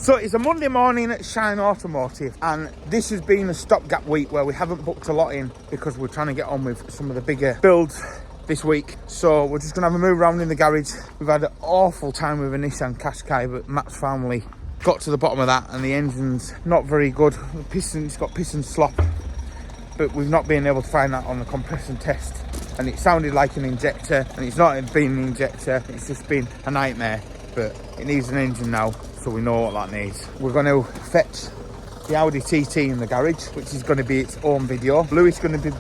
So it's a Monday morning at Shineautomotive, and this has been a stopgap week where we haven't booked a lot in because we're trying to get on with some of the bigger builds this week. So we're just gonna have a move around in the garage. We've had an awful time with a Nissan Qashqai, but Matt's family got to the bottom of that, and the engine's not very good. The piston's got piston slop, but we've not been able to find that on the compression test, and it sounded like an injector, and it's not been an injector, it's just been a nightmare. But it needs an engine now, so we know what that needs. We're going to fetch the Audi TT in the garage, which is going to be its own video. Lewis is going to be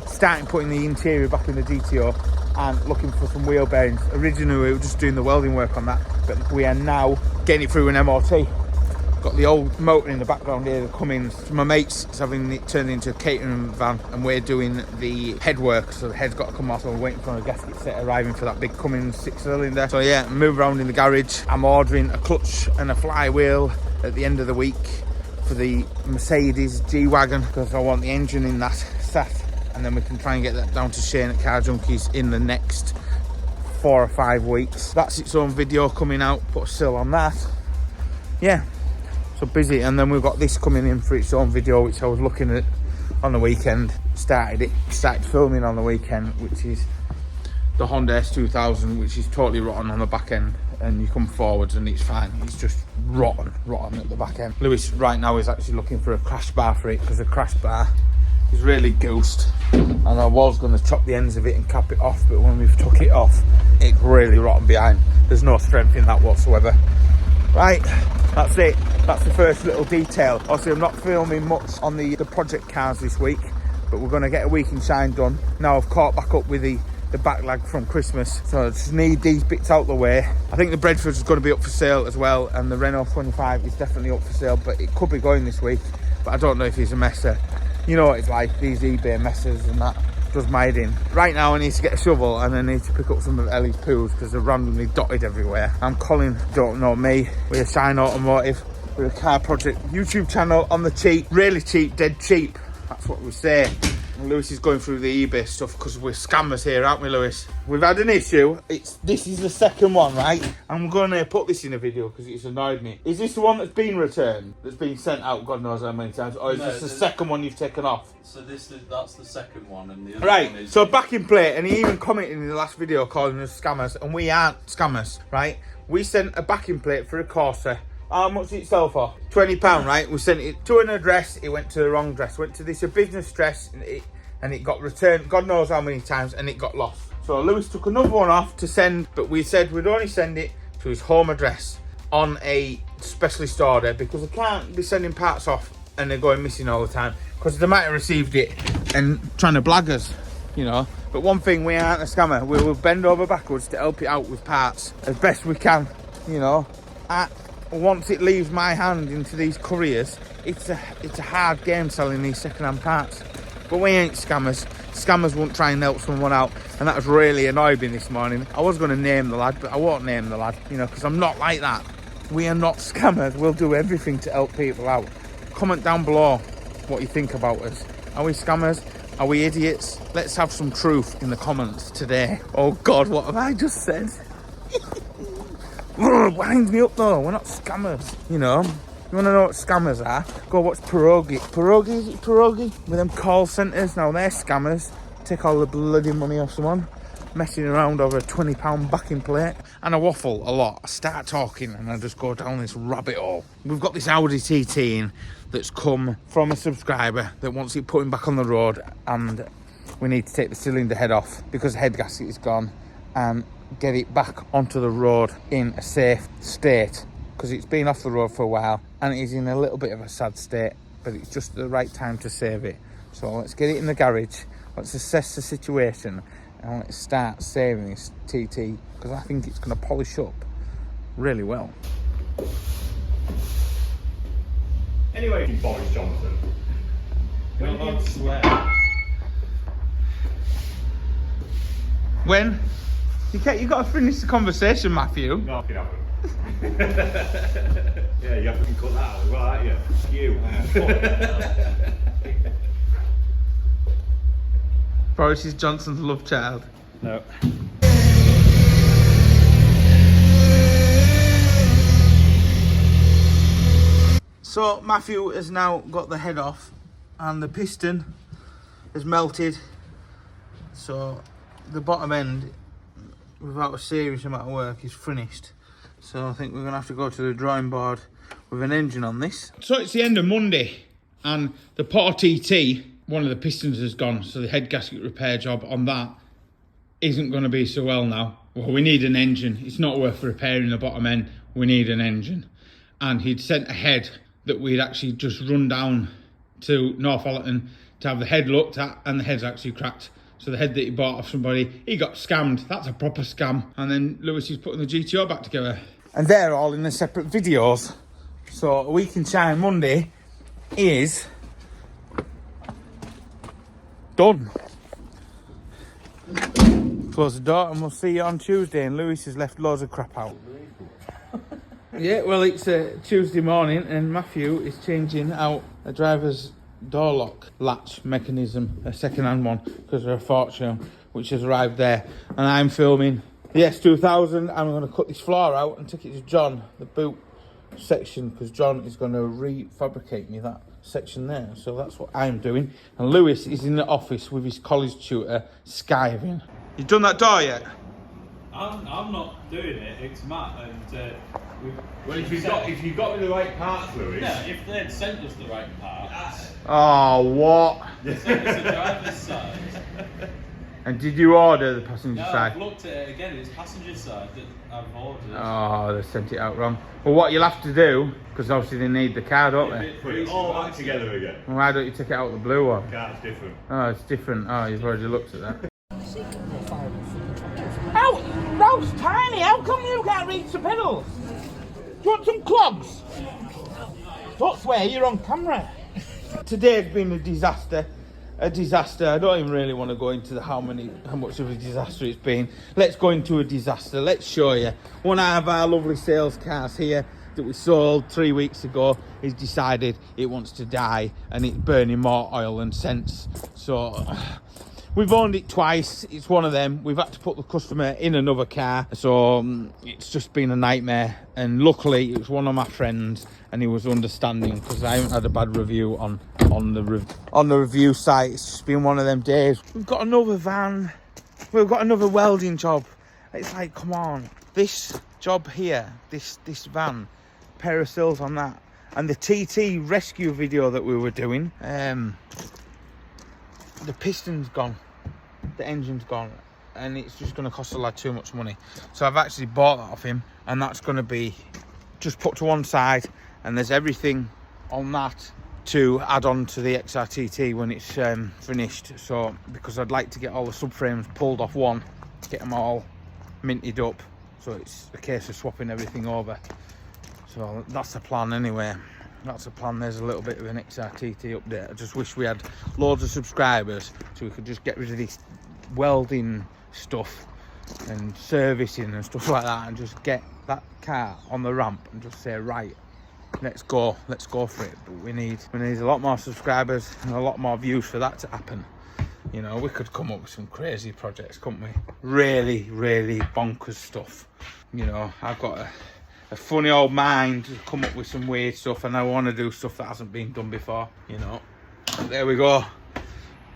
starting putting the interior back in the GTO and looking for some wheel bearings. Originally we were just doing the welding work on that, but we are now getting it through an MOT. Got the old motor in the background here, the Cummins. My mate's having it turned into a catering van, and we're doing the head work, so the head's got to come off, so we're waiting for a gasket set arriving for that big Cummins 6-cylinder. So yeah, move around in the garage. I'm ordering a clutch and a flywheel at the end of the week for the Mercedes G-Wagon, because I want the engine in that sat, and then we can try and get that down to Shane at Car Junkies in the next 4 or 5 weeks. That's its own video coming out, put a still on that. Yeah. So busy, and then we've got this coming in for its own video, which I was looking at on the weekend. Started filming on the weekend, which is the Honda S2000, which is totally rotten on the back end, and you come forwards and it's fine. It's just rotten at the back end. Lewis right now is actually looking for a crash bar for it, because the crash bar is really goosed, and I was going to chop the ends of it and cap it off, but when we've took it off, it's really rotten behind. There's no strength in that whatsoever. Right, that's it. That's the first little detail. Obviously, I'm not filming much on the project cars this week, but we're going to get a week in Shine done. Now I've caught back up with the backlag from Christmas, so I just need these bits out the way. I think the Bredford is going to be up for sale as well, and the Renault 25 is definitely up for sale, but it could be going this week, but I don't know if he's a messer. You know what it's like, these eBay messers and that. Does my head in. Right now I need to get a shovel, and I need to pick up some of Ellie's poos because they're randomly dotted everywhere. I'm Colin, don't know me. We're Shineautomotive. We're a car project YouTube channel on the cheap, really cheap, dead cheap. That's what we say. And Lewis is going through the eBay stuff because we're scammers here, aren't we, Lewis? We've had an issue. This is the second one, right? I'm going to put this in a video because it's annoyed me. Is this the one that's been returned, that's been sent out God knows how many times, or is this the second one you've taken off? So that's the second one, and the other right, one is... So backing plate, and he even commented in the last video calling us scammers, and we aren't scammers, right? We sent a backing plate for a Corsa. How much did it sell for? £20, right? We sent it to an address, it went to the wrong address. Went to this business address, and it got returned God knows how many times, and it got lost. So Lewis took another one off to send, but we said we'd only send it to his home address on a specialist order, because I can't be sending parts off and they're going missing all the time, because they might have received it and trying to blag us, you know. But one thing, we aren't a scammer. We will bend over backwards to help it out with parts as best we can, you know. Once it leaves my hand into these couriers, it's a hard game selling these second-hand parts. But we ain't scammers. Scammers won't try and help someone out, and that was really annoying me this morning. I was going to name the lad, but I won't name the lad, you know, because I'm not like that. We are not scammers. We'll do everything to help people out. Comment down below what you think about us. Are we scammers? Are we idiots? Let's have some truth in the comments today. Oh God, what have I just said? Winds me up though. We're not scammers, you know. You want to know what scammers are? Go watch Pierogi. Pierogi, is it Pierogi? With them call centres. Now they're scammers. Take all the bloody money off someone. Messing around over a £20 backing plate. And I waffle a lot. I start talking and I just go down this rabbit hole. We've got this Audi TT in that's come from a subscriber that wants it putting back on the road, and we need to take the cylinder head off because the head gasket is gone, and get it back onto the road in a safe state, because it's been off the road for a while and it is in a little bit of a sad state, but it's just the right time to save it. So let's get it in the garage, let's assess the situation, and let's start saving this TT, because I think it's going to polish up really well. Anyway, Boris Johnson. You're not allowed to swear. When? You've got to finish the conversation, Matthew. No, I can have it. Yeah, you have to cut that out as well, aren't you? Boris is Johnson's love child. No. So Matthew has now got the head off and the piston has melted. So the bottom end, without a serious amount of work, is finished. So I think we're going to have to go to the drawing board with an engine on this. So it's the end of Monday and the Por TT, one of the pistons has gone. So the head gasket repair job on that isn't going to be so well now. Well, we need an engine. It's not worth repairing the bottom end. We need an engine. And he'd sent a head that we'd actually just run down to Northallerton to have the head looked at, and the head's actually cracked. So the head that he bought off somebody, he got scammed. That's a proper scam. And then Lewis is putting the GTO back together. And they're all in the separate videos. So a week in Shine Monday is done. Close the door and we'll see you on Tuesday. And Lewis has left loads of crap out. Yeah, well, it's Tuesday morning and Matthew is changing out a driver's door lock latch mechanism, a second-hand one, because they're a fortune, which has arrived there. And I'm filming the S2000. I'm going to cut this floor out and take it to John, the boot section, because John is going to refabricate me that section there. So that's what I'm doing. And Lewis is in the office with his college tutor, skiving. You done that door yet? I'm not doing it, it's Matt, and Well, if you got me the right parts, Lewis. yeah, if they'd sent us the right parts, Oh, what? sent us the driver's side. And did you order the passenger No, side? I've looked at it again, it's passenger side that I've ordered. Oh, they sent it out wrong. Well, what you'll have to do, because obviously they need the car, don't they? Put it all back together again. Well, why don't you take it out the blue one? Car's different. Oh, it's different. Oh, you've already looked at that. How? Ralph's tiny. How come you can't reach the pedals? Do you want some clogs? Don't swear, you're on camera. Today's been a disaster. A disaster. I don't even really want to go into how much of a disaster it's been. Let's go into a disaster. Let's show you. One of our lovely sales cars here that we sold 3 weeks ago has decided it wants to die and it's burning more oil than sense. So we've owned it twice. It's one of them. We've had to put the customer in another car. So it's just been a nightmare. And luckily, it was one of my friends and he was understanding because I haven't had a bad review on the review site. It's just been one of them days. We've got another van. We've got another welding job. It's like, come on. This job here, this van, pair of sills on that. And the TT rescue video that we were doing, the piston's gone, the engine's gone, and it's just going to cost a lad too much money. So I've actually bought that off him, and that's going to be just put to one side, and there's everything on that to add on to the XRTT when it's finished. So because I'd like to get all the subframes pulled off one, get them all minted up, so it's a case of swapping everything over. So that's the plan anyway. That's the plan. There's a little bit of an XRTT update. I just wish we had loads of subscribers so we could just get rid of this welding stuff and servicing and stuff like that and just get that car on the ramp and just say, right, let's go for it. But we need a lot more subscribers and a lot more views for that to happen. You know, we could come up with some crazy projects, couldn't we? Really, really bonkers stuff. You know, I've got a funny old mind to come up with some weird stuff, and I want to do stuff that hasn't been done before, you know. But there we go.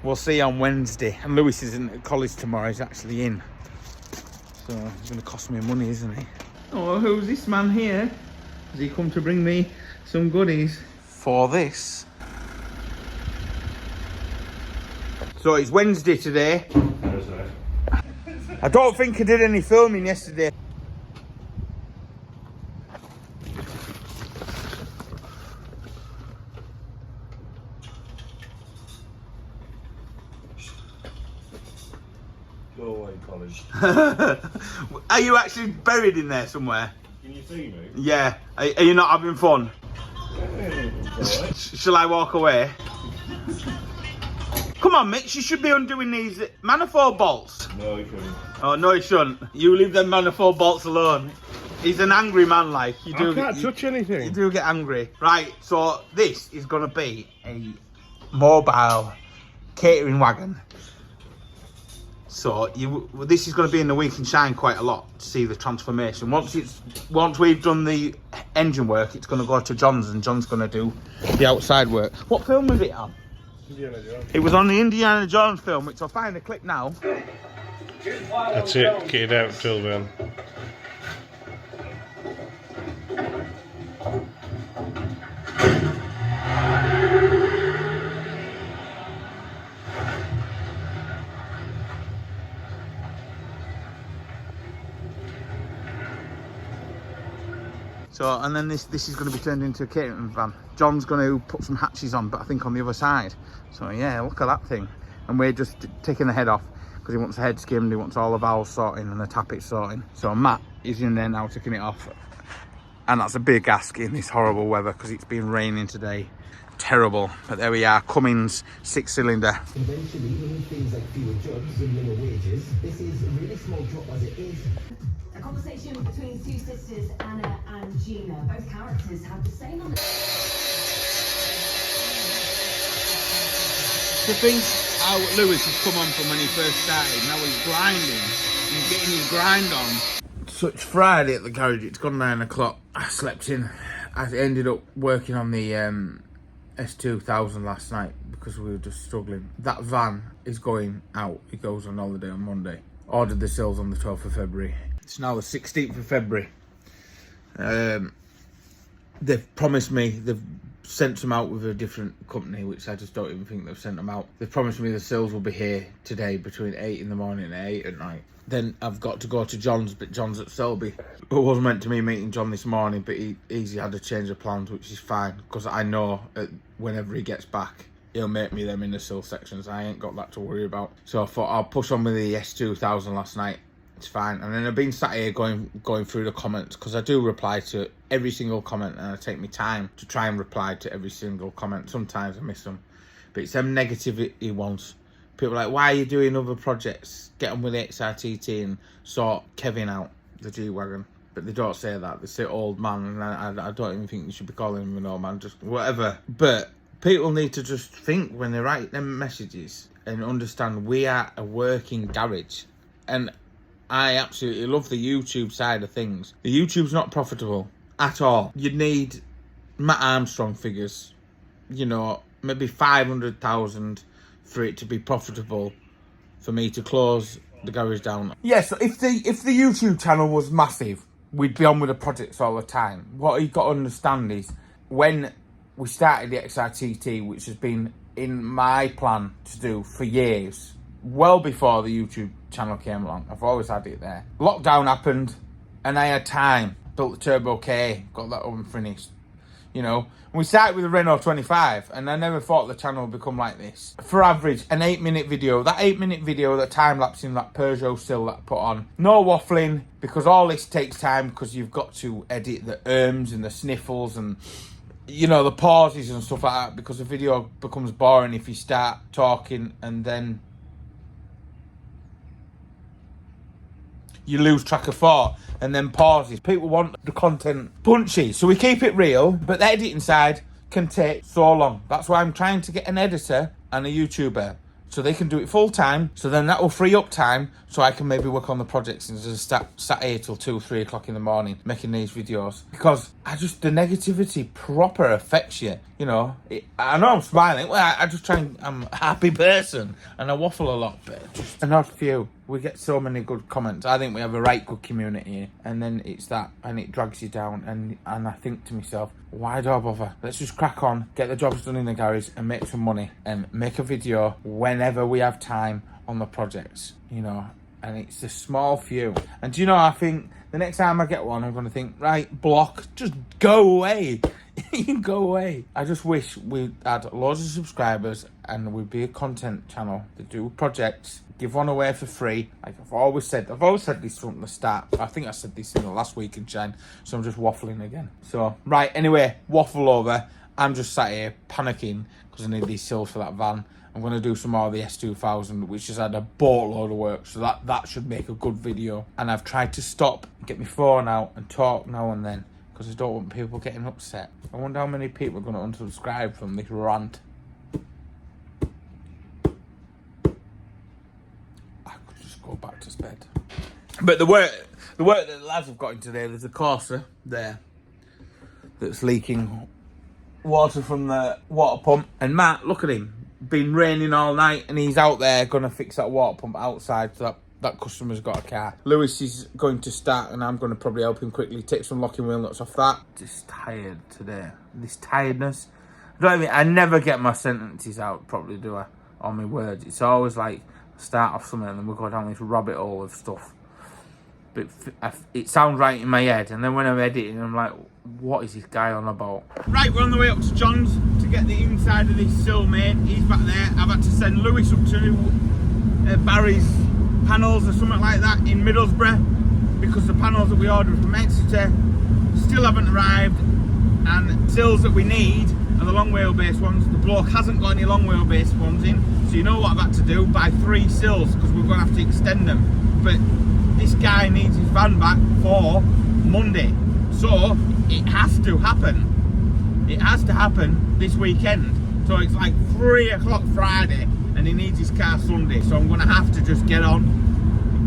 We'll see you on Wednesday. And Lewis isn't at college tomorrow, he's actually in. So it's going to cost me money, isn't he? Oh, who's this man here? Has he come to bring me some goodies for this? So it's Wednesday today. I don't think I did any filming yesterday. Go away, college. Are you actually buried in there somewhere? Can you see me? Yeah. Are you not having fun? Shall I walk away? Come on, Mitch, you should be undoing these manifold bolts. No, you shouldn't. Oh, no, you shouldn't. You leave them manifold bolts alone. He's an angry man, like. You do. I can't touch anything. You do get angry. Right, so this is going to be a mobile catering wagon. So this is going to be in the week and shine quite a lot to see the transformation. Once we've done the engine work, it's going to go to John's, and John's going to do the outside work. What film was it on? Indiana Jones. It was on the Indiana Jones film, which I'll find the clip now. That's it, get it out, Tubman. So, and then this is going to be turned into a catering van. John's going to put some hatches on, but I think on the other side. So yeah, look at that thing. And we're just taking the head off because he wants the head skimmed, he wants all the valves sorting and the tappet sorting. So Matt is in there now taking it off. And that's a big ask in this horrible weather because it's been raining today. Terrible. But there we are, Cummins 6-cylinder. Eventually, we need things like fewer jobs and lower wages. This is a really small drop as it is. A conversation between two sisters, Anna and Gina. Both characters have the same on. To think how Lewis has come on from when he first started, now he's grinding and getting his grind on. So it's Friday at the garage, it's gone 9 o'clock. I slept in. I ended up working on the S2000 last night because we were just struggling. That van is going out. It goes on holiday on Monday. Ordered the sills on the 12th of February. It's now the 16th of February. They've promised me, they've sent them out with a different company, which I just don't even think they've sent them out. They've promised me the sills will be here today between 8 in the morning and 8 at night. Then I've got to go to John's, but John's at Selby. It was meant to be meeting John this morning, but he's had to change of plans, which is fine, because I know whenever he gets back, he'll make me them in the sill sections. I ain't got that to worry about. So I thought I'll push on with the S2000 last night. It's fine. And then I've been sat here going through the comments, because I do reply to every single comment, and I take my time to try and reply to every single comment. Sometimes I miss them, but it's them negativity ones. People are like, why are you doing other projects? Get on with the XRTT and sort Kevin out, the G-Wagon. But they don't say that. They say old man, and I don't even think you should be calling him an old man, just whatever. But people need to just think when they write them messages and understand we are a working garage. And I absolutely love the YouTube side of things. The YouTube's not profitable at all. You need Matt Armstrong figures, you know, maybe 500,000 for it to be profitable for me to close the garage down. Yeah, so if the YouTube channel was massive, we'd be on with the projects all the time. What you've got to understand is when we started the XRTT, which has been in my plan to do for years, well before the YouTube channel came along. I've always had it there. Lockdown happened and I had time. Built the Turbo K, got that oven finished. You know, we started with the Renault 25 and I never thought the channel would become like this. For average, an 8-minute video. That 8-minute video, that time-lapsing that Peugeot still that I put on. No waffling, because all this takes time because you've got to edit the ums and the sniffles and, you know, the pauses and stuff like that, because the video becomes boring if you start talking and then you lose track of thought and then pauses. People want the content punchy, so we keep it real, but the editing side can take so long. That's why I'm trying to get an editor and a YouTuber so they can do it full time, so then that will free up time so I can maybe work on the projects and just sat here till 2-3 o'clock in the morning making these videos, because the negativity proper affects you, you know. I know I'm smiling, well, I just try and, I'm a happy person and I waffle a lot, but just a not few. We get so many good comments. I think we have a right good community here, and then it's that, and it drags you down, and I think to myself, why do I bother? Let's just crack on, get the jobs done in the garage and make some money and make a video whenever we have time on the projects, you know. And it's a small few. And do you know, I think the next time I get one, I'm going to think, right, block, just go away. You can go away. I just wish we had loads of subscribers and we'd be a content channel that do projects, give one away for free. Like I've always said this from the start. I think I said this in the last week in Shine, so I'm just waffling again. So, right, anyway, waffle over. I'm just sat here panicking because I need these sills for that van. I'm going to do some more of the S2000, which has had a boatload of work, so that should make a good video. And I've tried to stop, get my phone out and talk now and then, because I don't want people getting upset. I wonder how many people are going to unsubscribe from this rant. I could just go back to bed. But the work that the lads have got in today, there's a courser there that's leaking water from the water pump. And Matt, look at him, been raining all night, and he's out there gonna fix that water pump outside. So that customer's got a car. Lewis is going to start, and I'm going to probably help him quickly take some locking wheel nuts off that. Just tired today. This tiredness. I never get my sentences out properly, do I? On my words. It's always like start off something and then we'll go down this rabbit hole of stuff. But it sounds right in my head, and then when I'm editing, I'm like, what is this guy on about? Right, we're on the way up to John's to get the inside of this sill made. He's back there. I've had to send Lewis up to Barry's panels or something like that in Middlesbrough, because the panels that we ordered from Exeter still haven't arrived, and sills that we need are the long wheelbase ones. The bloke hasn't got any long wheelbase ones in, so you know what I've had to do? Buy 3 sills, because we're going to have to extend them. But this guy needs his van back for Monday, so it has to happen. It has to happen this weekend. So it's like 3 o'clock Friday, and he needs his car Sunday. So I'm going to have to just get on,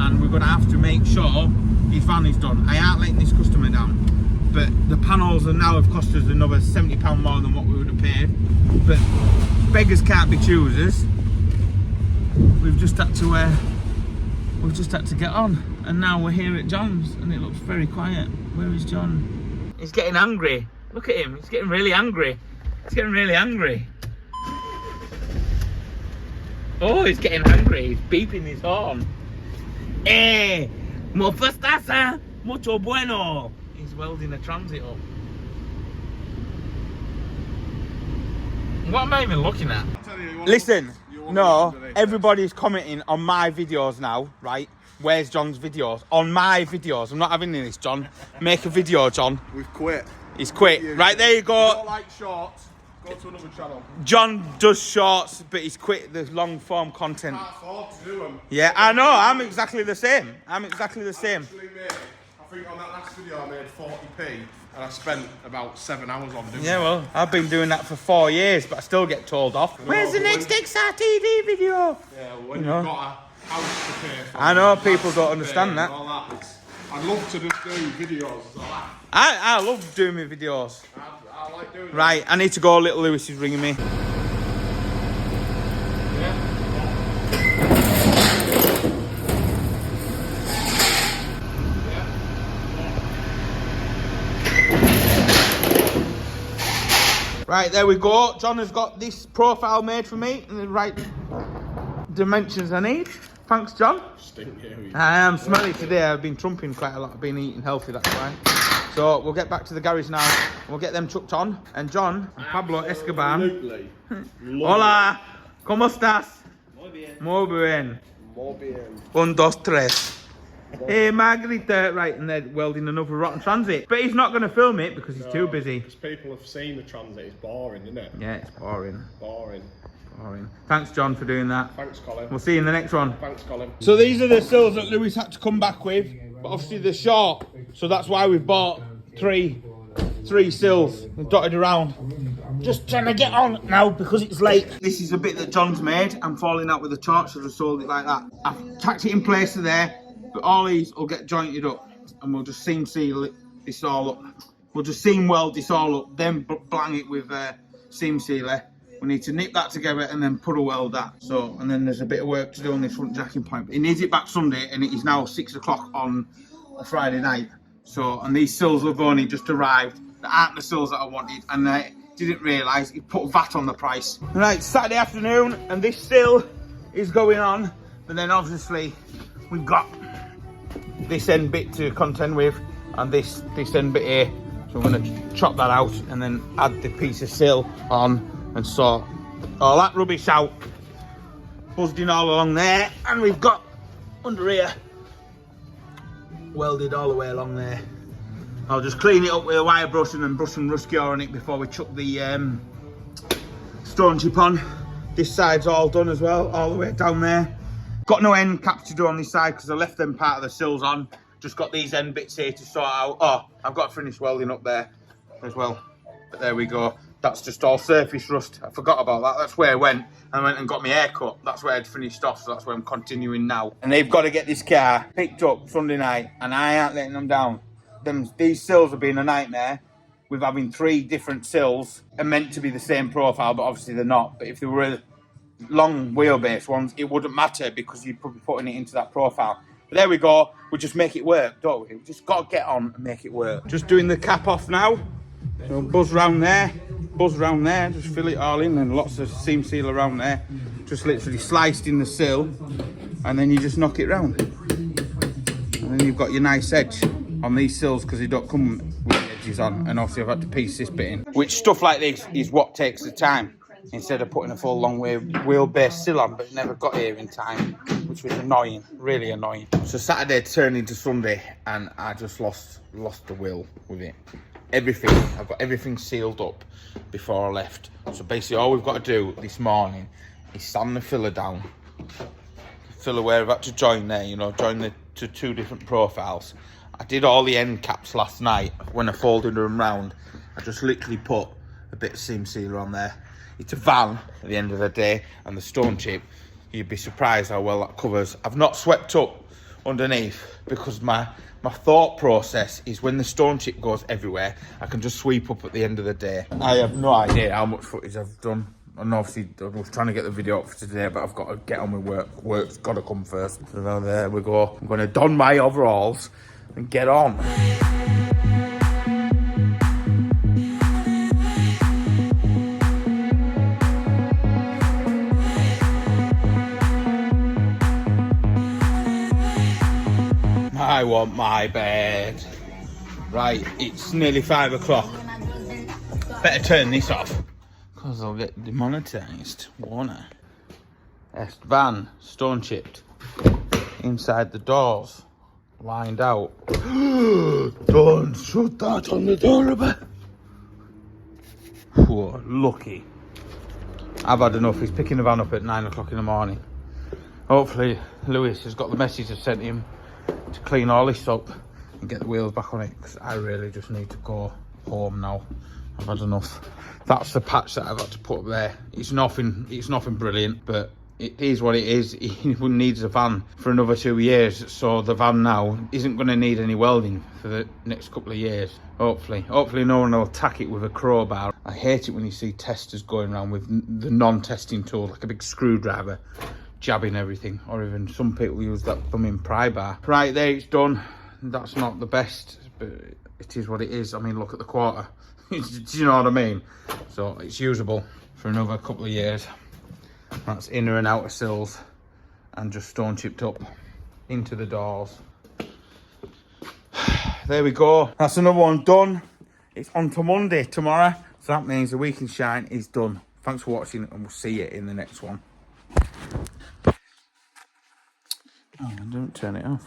and we're going to have to make sure his van is done. I aren't letting this customer down. But the panels are now have cost us another £70 more than what we would have paid. But beggars can't be choosers. We've just had to get on, and now we're here at John's, and it looks very quiet. Where is John? He's getting angry. Look at him. He's getting really angry. He's getting really angry. Oh, he's getting angry. He's beeping his horn. Eh, mostaza, mucho bueno. He's welding a transit up. What am I even looking at? Listen, no, everybody's commenting on my videos now, right? Where's John's videos? On my videos. I'm not having this, John. Make a video, John. We've quit. He's quit. Right, there you go. If you don't like shorts, go to another channel. John does shorts, but he's quit the long form content. Can't afford to do them. Yeah, I know. I'm exactly the same. I'm exactly the same. Actually made, I think on that last video I made 40p, and I spent about 7 hours on doing Yeah, well, I've been doing that for 4 years, but I still get told off. Where's the next XRTT video? Yeah, when You know. you've got a house to pay for. I know people don't understand that. All that. I'd love to just do videos. I love doing my videos. I like doing Right, I need to go. Little Lewis is ringing me. Right, there we go. John has got this profile made for me in the right dimensions I need. Thanks, John. I am smelly today. I've been trumping quite a lot. I've been eating healthy, that's why. So we'll get back to the garage now. We'll get them chucked on. And John and Pablo Escobar. Absolutely. Hola, ¿cómo estás? Muy bien. Muy bien. More bien. 1, 2, 3. Hey, Margarita. Right, and they're welding another rotten transit. But he's not going to film it because he's too busy. Because people have seen the transit. It's boring, isn't it? Yeah, it's boring. Boring. Boring. Thanks, John, for doing that. Thanks, Colin. We'll see you in the next one. Thanks, Colin. So these are the sills that Lewis had to come back with, but obviously they're short, so that's why we've bought three sills and dotted around. Just trying to get on now because it's late. This is a bit that John's made. I'm falling out with the torch, so I just sold it like that. I've tacked it in place to there, but all these will get jointed up, and we'll just seam seal this all up. We'll just seam weld this all up, then blang it with seam sealer. We need to nip that together and then put a weld that. So, and then there's a bit of work to do on this front jacking point. He needs it back Sunday, and it is now 6 o'clock on a Friday night. So, and these sills have only just arrived. They aren't the sills that I wanted, and I didn't realise he put VAT on the price. Right, Saturday afternoon, and this sill is going on. But then obviously we've got this end bit to contend with, and this end bit here. So I'm going to chop that out and then add the piece of sill on and sort all that rubbish out. Buzzed in all along there, and we've got under here welded all the way along there. I'll just clean it up with a wire brush and then brush some rust cure on it before we chuck the stone chip on. This side's all done as well, all the way down there. Got no end caps to do on this side because I left them part of the sills on. Just got these end bits here to sort out. Oh, I've got to finish welding up there as well. But there we go. That's just all surface rust. I forgot about that. That's where I went. I went and got my hair cut. That's where I'd finished off, so that's where I'm continuing now. And they've got to get this car picked up Sunday night, and I ain't letting them down. These sills have been a nightmare with having 3 different sills are meant to be the same profile, but obviously they're not. But if they were long wheelbase ones, it wouldn't matter because you'd probably putting it into that profile. But there we go. We just make it work, don't we? We just got to get on and make it work. Just doing the cap off now. So buzz round there, just fill it all in, and lots of seam seal around there. Just literally sliced in the sill, and then you just knock it round. And then you've got your nice edge on these sills because they don't come with the edges on. And obviously I've had to piece this bit in. Which stuff like this is what takes the time. Instead of putting a full long wheelbase sill on, but never got here in time, which was annoying, really annoying. So Saturday turned into Sunday, and I just lost the will with it. Everything, I've got everything sealed up before I left. So basically all we've got to do this morning is sand the filler down. Filler where I've had to join there, you know, join the to 2 different profiles. I did all the end caps last night when I folded them round. I just literally put a bit of seam sealer on there. It's a van at the end of the day, and the stone chip, you'd be surprised how well that covers. I've not swept up underneath because my thought process is when the stone chip goes everywhere, I can just sweep up at the end of the day. I have no idea how much footage I've done. And obviously I was trying to get the video up for today, but I've got to get on with work. Work's got to come first. So now there we go. I'm going to don my overalls and get on. I want my bed. Right, it's nearly 5 o'clock. Better turn this off because I'll get demonetised, won't I? Est van, stone chipped. Inside the doors, lined out. Don't shut that on the door a bit. Whoa, lucky. I've had enough. He's picking the van up at 9 o'clock in the morning. Hopefully Lewis has got the message I sent him to clean all this up and get the wheels back on it, because I really just need to go home now. I've had enough. That's the patch that I've had to put up there. It's nothing brilliant, but it is what it is. He needs a van for another 2 years, so the van now isn't going to need any welding for the next couple of years. Hopefully no one will attack it with a crowbar. I hate it when you see testers going around with the non-testing tool, like a big screwdriver, jabbing everything, or even some people use that thumbing pry bar. Right, there it's done. That's not the best, but it is what it is. I mean, look at the quarter. Do you know what I mean? So it's usable for another couple of years. That's inner and outer sills and just stone chipped up into the doors. There we go. That's another one done. It's on to Monday tomorrow, so that means the week in shine is done. Thanks for watching, and we'll see you in the next one. Oh, don't turn it off.